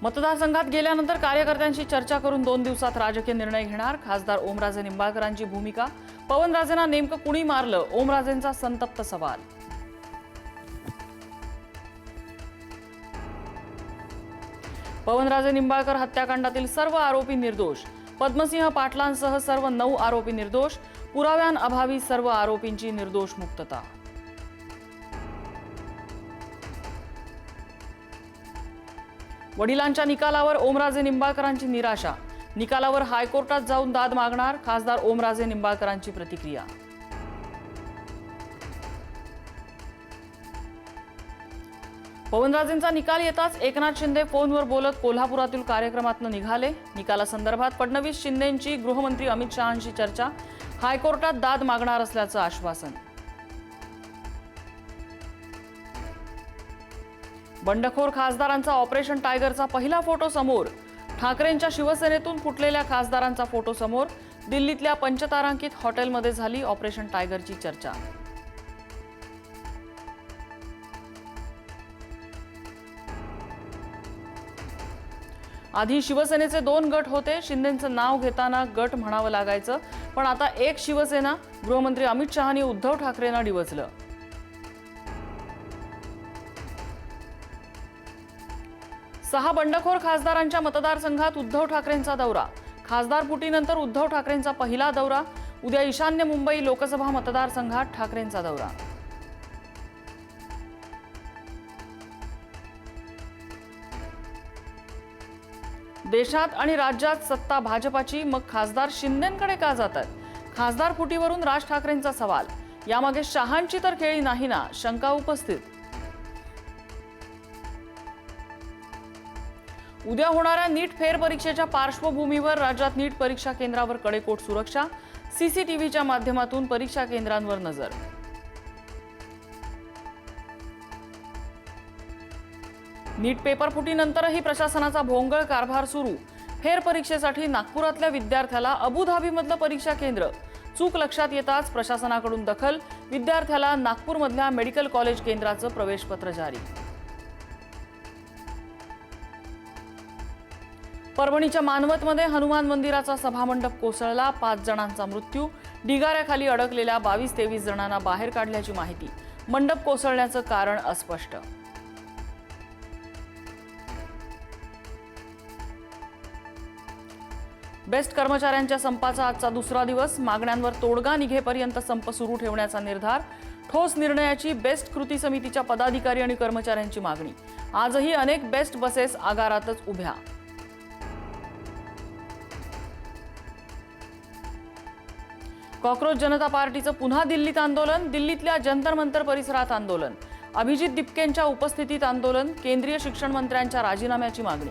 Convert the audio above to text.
मतदारसंघात गेल्यानंतर कार्यकर्त्यांशी चर्चा करून 2 दिवसात राजकीय निर्णय घेणार खासदार ओमराजे निंबाळकरांची भूमिका। पवनराजेंना नेमकं कुणी मारलं, ओमराजेंचा संतप्त सवाल। पवनराजे निंबाळकर हत्याकांडातील सर्व आरोपी निर्दोष, पद्मसिंह पाटलांसह सर्व 9 आरोपी निर्दोष, पुराव्यांअभावी सर्व आरोपींची निर्दोष मुक्तता। वडिलांच्या निकालावर ओमराजे निंबाळकरांची निराशा, निकालावर हायकोर्टात जाऊन दाद मागणार खासदार ओमराजे निंबाळकरांची प्रतिक्रिया। पवनराजेंचा निकाल येताच एकनाथ शिंदे फोनवर बोलत कोल्हापुरातील कार्यक्रमातून निघाले। निकालासंदर्भात फडणवीस शिंदेंची गृहमंत्री अमित शहांशी चर्चा, हायकोर्टात दाद मागणार असल्याचं आश्वासन। बंडखोर खासदारांचा ऑपरेशन टायगरचा पहिला फोटो समोर, ठाकरेंच्या शिवसेनेतून फुटलेल्या खासदारांचा फोटो समोर। दिल्लीतल्या पंचतारांकित हॉटेलमध्ये झाली ऑपरेशन टायगरची चर्चा। आधी शिवसेनेचे 2 गट होते, शिंदेंचं नाव घेताना गट म्हणावं लागायचं, पण आता एक शिवसेना। गृहमंत्री अमित शहांनी उद्धव ठाकरेंना डिवचलं। सहा बंडखोर खासदारांच्या मतदारसंघात उद्धव ठाकरेंचा दौरा, खासदार फुटीनंतर उद्धव ठाकरेंचा पहिला दौरा। उद्या ईशान्य मुंबई लोकसभा मतदारसंघात ठाकरेंचा दौरा। देशात आणि राज्यात सत्ता भाजपाची, मग खासदार शिंदेंकडे का जातात? खासदार फुटीवरून राज ठाकरेंचा सवाल, यामागे शहांची तर खेळी नाही ना, शंका उपस्थित। उद्या होणाऱ्या नीट फेरपरीक्षेच्या पार्श्वभूमीवर राज्यात नीट परीक्षा केंद्रावर कडेकोट सुरक्षा, सीसीटीव्हीच्या माध्यमातून परीक्षा केंद्रांवर नजर। नीट पेपर फुटीनंतरही प्रशासनाचा भोंगळ कारभार सुरू। फेरपरीक्षेसाठी नागपुरातल्या विद्यार्थ्याला अबुधाबीमधलं परीक्षा केंद्र, चूक लक्षात येताच प्रशासनाकडून दखल, विद्यार्थ्याला नागपूरमधल्या मेडिकल कॉलेज केंद्राचं प्रवेशपत्र जारी। परभणीच्या मानवतमध्ये हनुमान मंदिराचा सभामंडप कोसळला, 5 जणांचा मृत्यू। ढिगाऱ्याखाली अडकलेल्या 22-23 जणांना बाहेर काढल्याची माहिती, मंडप कोसळण्याचं कारण अस्पष्ट। बेस्ट कर्मचाऱ्यांच्या संपाचा आजचा दुसरा दिवस, मागण्यांवर तोडगा निघेपर्यंत संप सुरू ठेवण्याचा निर्धार। ठोस निर्णयाची बेस्ट कृती समितीच्या पदाधिकारी आणि कर्मचाऱ्यांची मागणी। आजही अनेक बेस्ट बसेस आगारातच उभ्या। कॉक्रोच जनता पार्टीचं पुन्हा दिल्लीत आंदोलन, दिल्लीतल्या जंतर मंतर परिसरात आंदोलन। अभिजित दिपकेंच्या उपस्थितीत आंदोलन, केंद्रीय शिक्षण मंत्र्यांच्या राजीनाम्याची मागणी।